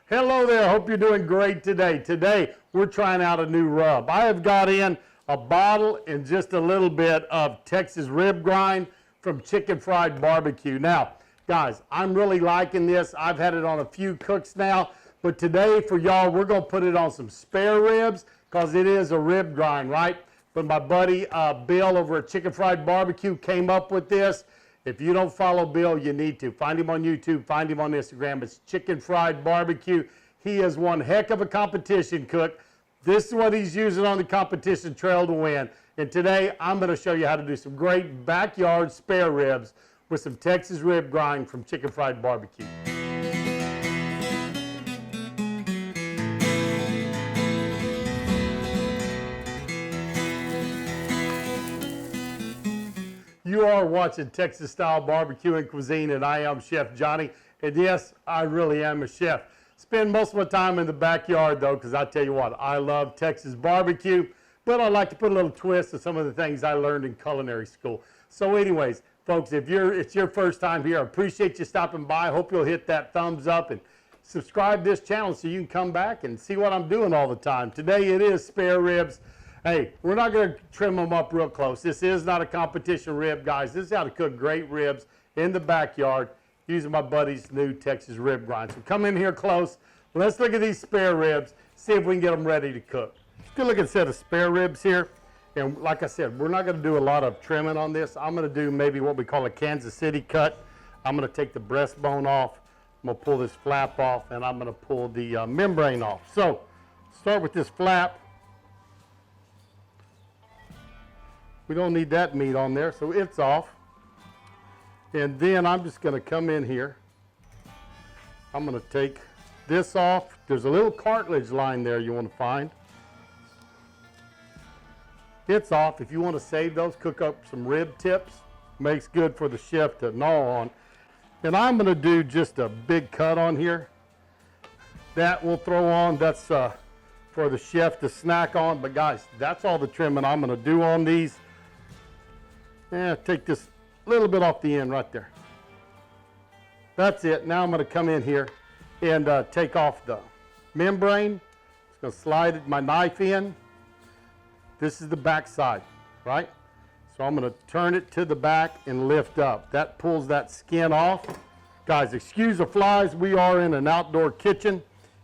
Hello there, hope you're doing great today. Today, we're trying out a new rub. I have got in a bottle and just a little bit of Texas rib grind from Chicken Fried BBQ. Now, guys, I'm really liking this. I've had it on a few cooks now, but today for y'all, we're gonna put it on some spare ribs because it is a rib grind, right? But my buddy Bill over at Chicken Fried BBQ came up with this. If you don't follow Bill, you need to. Find him on YouTube, find him on Instagram. It's Chicken Fried BBQ. He is one heck of a competition cook. This is what he's using on the competition trail to win. And today, I'm gonna show you how to do some great backyard spare ribs with some Texas rib grind from Chicken Fried BBQ. You are watching Texas Style Barbecue and Cuisine, and I am Chef Johnny. And yes, I really am a chef. Spend most of my time in the backyard though, because I tell you what, I love Texas barbecue, but I like to put a little twist to some of the things I learned in culinary school. So anyways, folks, if it's your first time here, I appreciate you stopping by. I hope you'll hit that thumbs up and subscribe to this channel so you can come back and see what I'm doing all the time. Today it is spare ribs. Hey, we're not going to trim them up real close. This is not a competition rib, guys. This is how to cook great ribs in the backyard using my buddy's new Texas rib grind. So come in here close. Let's look at these spare ribs, see if we can get them ready to cook. Good looking set of spare ribs here. And like I said, we're not going to do a lot of trimming on this. I'm going to do maybe what we call a Kansas City cut. I'm going to take the breastbone off. I'm going to pull this flap off, and I'm going to pull the membrane off. So start with this flap. We don't need that meat on there, so it's off. And then I'm just going to come in here. I'm going to take this off. There's a little cartilage line there you want to find. It's off. If you want to save those, cook up some rib tips. Makes good for the chef to gnaw on. And I'm going to do just a big cut on here. That we'll throw on. That's for the chef to snack on. But guys, that's all the trimming I'm going to do on these. Yeah, take this little bit off the end right there. That's it. Now I'm going to come in here and take off the membrane. Just going to slide my knife in. This is the back side, right? So I'm going to turn it to the back and lift up. That pulls that skin off. Guys, excuse the flies. We are in an outdoor kitchen.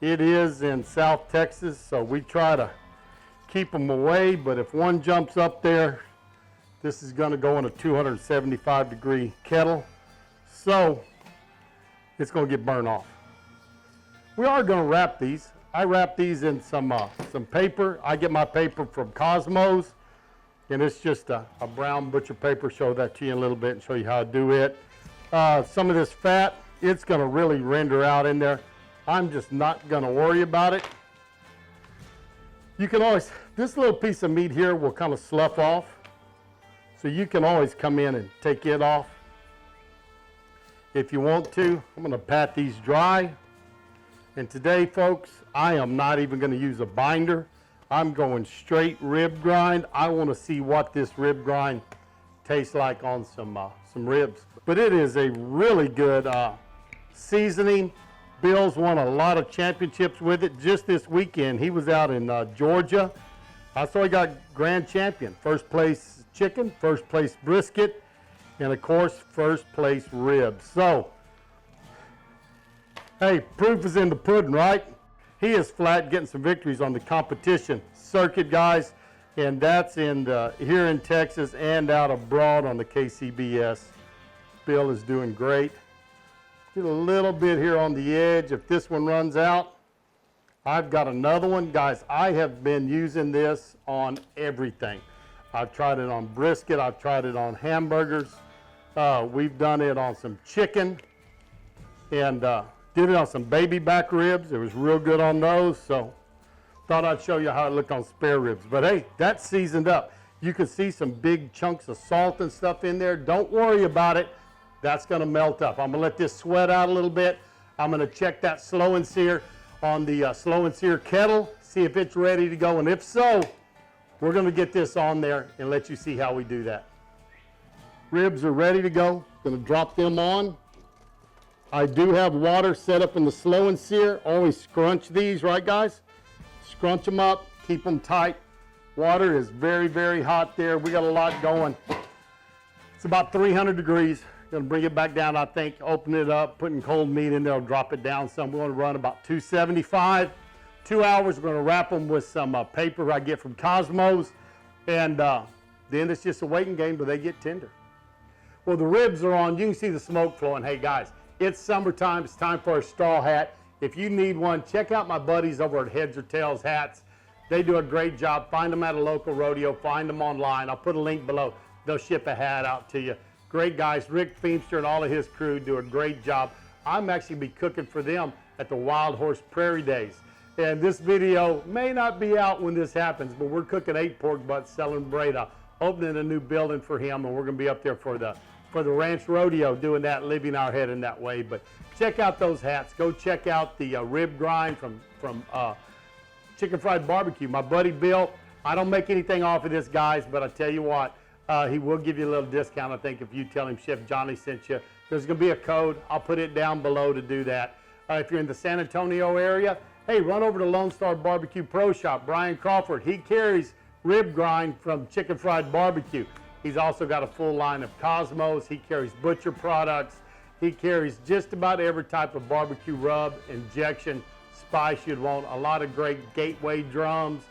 It is in South Texas, so we try to keep them away. But if one jumps up there, this is going to go in a 275-degree kettle, so it's going to get burned off. We are going to wrap these. I wrap these in some paper. I get my paper from Cosmos, and it's just a brown butcher paper. Show that to you in a little bit and show you how to do it. Some of this fat, it's going to really render out in there. I'm just not going to worry about it. You can always, this little piece of meat here will kind of slough off. So you can always come in and take it off if you want to. I'm going to pat these dry. And today, folks, I am not even going to use a binder. I'm going straight rib grind. I want to see what this rib grind tastes like on some ribs. But it is a really good seasoning. Bill's won a lot of championships with it just this weekend. He was out in Georgia. So he got grand champion. First place chicken, first place brisket, and of course, first place ribs. So, hey, proof is in the pudding, right? He is flat getting some victories on the competition circuit, guys, and that's in here in Texas and out abroad on the KCBS. Bill is doing great. Get a little bit here on the edge. If this one runs out, I've got another one. Guys, I have been using this on everything. I've tried it on brisket. I've tried it on hamburgers. We've done it on some chicken and did it on some baby back ribs. It was real good on those. So thought I'd show you how it looked on spare ribs. But hey, that's seasoned up. You can see some big chunks of salt and stuff in there. Don't worry about it. That's going to melt up. I'm going to let this sweat out a little bit. I'm going to check that slow and sear on the slow and sear kettle, see if it's ready to go. And if so, we're going to get this on there and let you see how we do that. Ribs are ready to go. Going to drop them on. I do have water set up in the slow and sear. Always scrunch these, right guys? Scrunch them up, keep them tight. Water is very, very hot there. We got a lot going. It's about 300 degrees. Gonna bring it back down, I think. Open it up, putting cold meat in there, drop it down some. We're gonna run about 275. 2 hours, we're gonna wrap them with some paper I get from Cosmos. And then it's just a waiting game till they get tender. Well, the ribs are on. You can see the smoke flowing. Hey guys, it's summertime. It's time for a straw hat. If you need one, check out my buddies over at Heads or Tails Hats. They do a great job. Find them at a local rodeo. Find them online. I'll put a link below. They'll ship a hat out to you. Great guys. Rick Feemster and all of his crew do a great job. I'm actually be cooking for them at the Wild Horse Prairie Days. And this video may not be out when this happens, but we're cooking 8 pork butts, selling Breda, opening a new building for him, and we're going to be up there for the ranch rodeo doing that, living our head in that way. But check out those hats. Go check out the rib grind from Chicken Fried Barbecue. My buddy Bill, I don't make anything off of this, guys, but I tell you what, he will give you a little discount, I think, if you tell him Chef Johnny sent you. There's going to be a code. I'll put it down below to do that. If you're in the San Antonio area, hey, run over to Lone Star Barbecue Pro Shop. Brian Crawford, he carries rib grind from Chicken Fried Barbecue. He's also got a full line of Cosmos. He carries butcher products. He carries just about every type of barbecue rub, injection, spice you'd want. A lot of great gateway drums,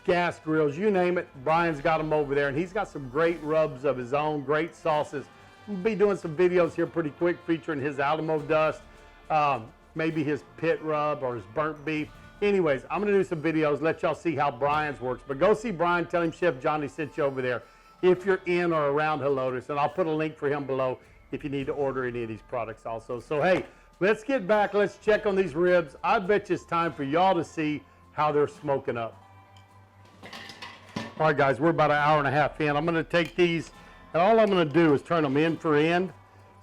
gas grills, you name it. Brian's got them over there, and he's got some great rubs of his own, great sauces. We'll be doing some videos here pretty quick featuring his Alamo dust, maybe his pit rub or his burnt beef. Anyways, I'm going to do some videos, let y'all see how Brian's works. But go see Brian, tell him Chef Johnny sent you over there if you're in or around Helotes, and I'll put a link for him below if you need to order any of these products also. So hey, let's get back, let's check on these ribs. I bet you it's time for y'all to see how they're smoking up. All right guys, we're about an hour and a half in. I'm gonna take these, and all I'm gonna do is turn them end for end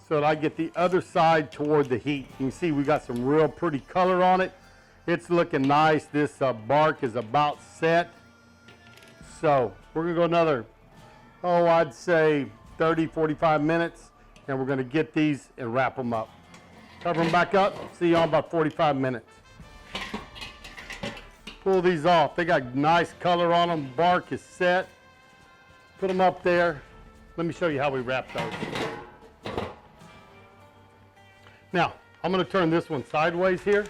so that I get the other side toward the heat. You can see we got some real pretty color on it. It's looking nice. This bark is about set. So we're gonna go another, I'd say 30, 45 minutes, and we're gonna get these and wrap them up. Cover them back up, see y'all in about 45 minutes. Pull these off. They got nice color on them. Bark is set. Put them up there. Let me show you how we wrap those. Now, I'm gonna turn this one sideways here.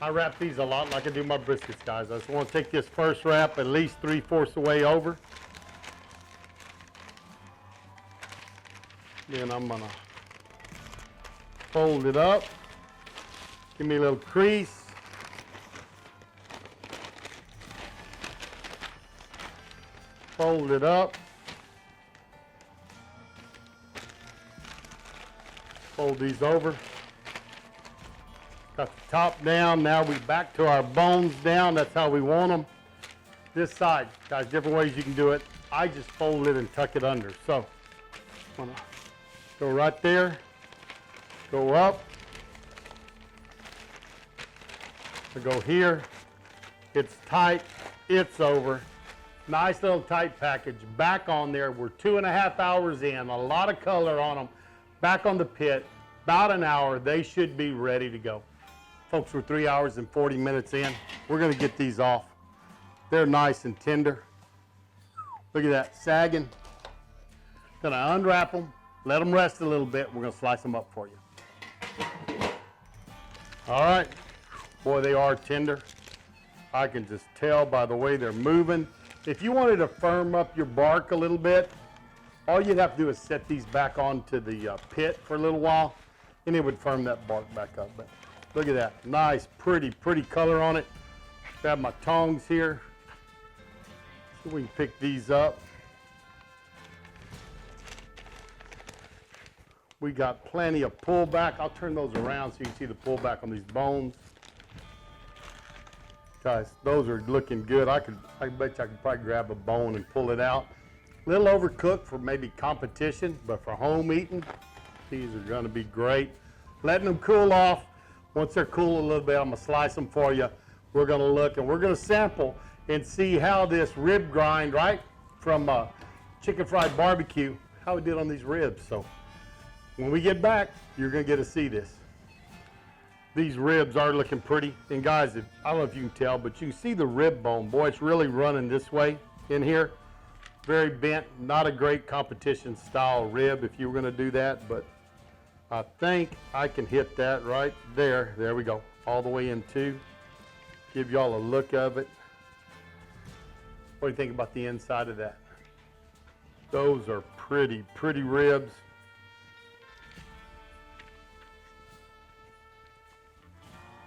I wrap these a lot like I do my briskets, guys. I just want to take this first wrap at least 3/4 the way over. Then I'm gonna fold it up. Give me a little crease. Fold it up. Fold these over. Got the top down. Now we back to our bones down. That's how we want them. This side, guys, different ways you can do it. I just fold it and tuck it under. So I'm gonna go right there, go up, I go here. It's tight, it's over. Nice little tight package. Back on there, we're 2.5 hours in, a lot of color on them. Back on the pit, about an hour, they should be ready to go. Folks, we're 3 hours and 40 minutes in. We're gonna get these off. They're nice and tender. Look at that, sagging. Gonna unwrap them, let them rest a little bit. We're gonna slice them up for you. All right, boy, they are tender. I can just tell by the way they're moving. If you wanted to firm up your bark a little bit, all you'd have to do is set these back onto the pit for a little while, and it would firm that bark back up. But look at that, nice, pretty color on it. Grab my tongs here, so we can pick these up. We got plenty of pullback. I'll turn those around so you can see the pullback on these bones. Guys, those are looking good. I bet you I could probably grab a bone and pull it out. A little overcooked for maybe competition, but for home eating, these are gonna be great. Letting them cool off. Once they're cool a little bit, I'm gonna slice them for you. We're gonna look and we're gonna sample and see how this rib grind, right, from chicken fried barbecue, how we did on these ribs. So when we get back, you're gonna get to see this. These ribs are looking pretty. And guys, I don't know if you can tell, but you can see the rib bone. Boy, it's really running this way in here. Very bent, not a great competition style rib if you were gonna do that, but I think I can hit that right there. There we go, all the way in two. Give y'all a look of it. What do you think about the inside of that? Those are pretty, pretty ribs.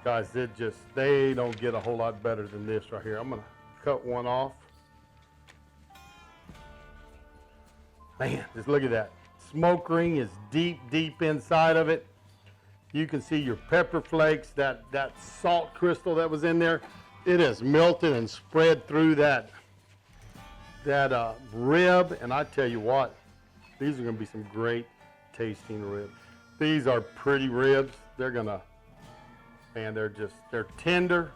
Guys, they don't get a whole lot better than this right here. I'm gonna cut one off. Man, just look at that. Smoke ring is deep, deep inside of it. You can see your pepper flakes, that salt crystal that was in there. It has melted and spread through that rib. And I tell you what, these are gonna be some great tasting ribs. These are pretty ribs. They're tender.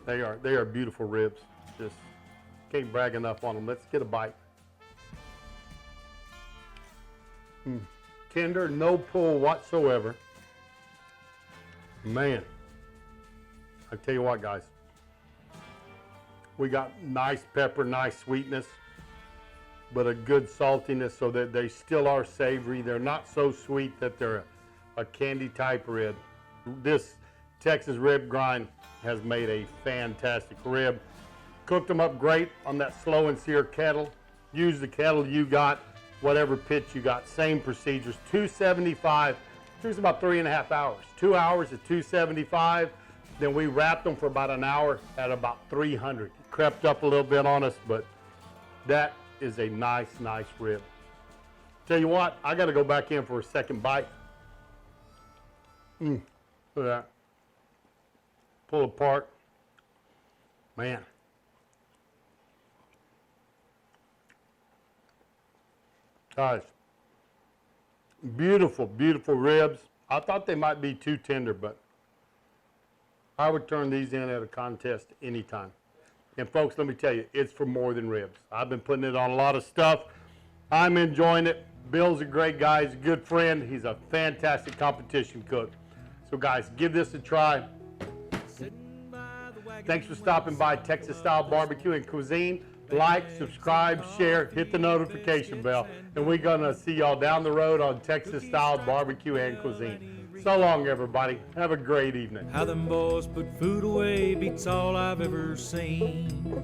They are beautiful ribs. Just can't brag enough on them. Let's get a bite. Tender, no pull whatsoever. Man, I tell you what, guys, we got nice pepper, nice sweetness, but a good saltiness so that they still are savory. They're not so sweet that they're a candy type rib. This Texas rib grind has made a fantastic rib. Cooked them up great on that slow and sear kettle. Use the kettle you got, whatever pitch you got, same procedures. 275, takes about 3.5 hours. 2 hours at 275. Then we wrapped them for about an hour at about 300. It crept up a little bit on us, but that is a nice, nice rib. Tell you what, I gotta go back in for a second bite. Look at that. Pull apart. Man. Guys, beautiful, beautiful ribs. I thought they might be too tender, but I would turn these in at a contest anytime. And folks, let me tell you, it's for more than ribs. I've been putting it on a lot of stuff. I'm enjoying it. Bill's a great guy. He's a good friend. He's a fantastic competition cook. So guys, give this a try. Thanks for stopping by Texas Style Barbecue and Cuisine. Like, subscribe, share, hit the notification bell, and we're gonna see y'all down the road on Texas Style Barbecue and Cuisine. So long, everybody. Have a great evening. How them boys put food away beats all I've ever seen.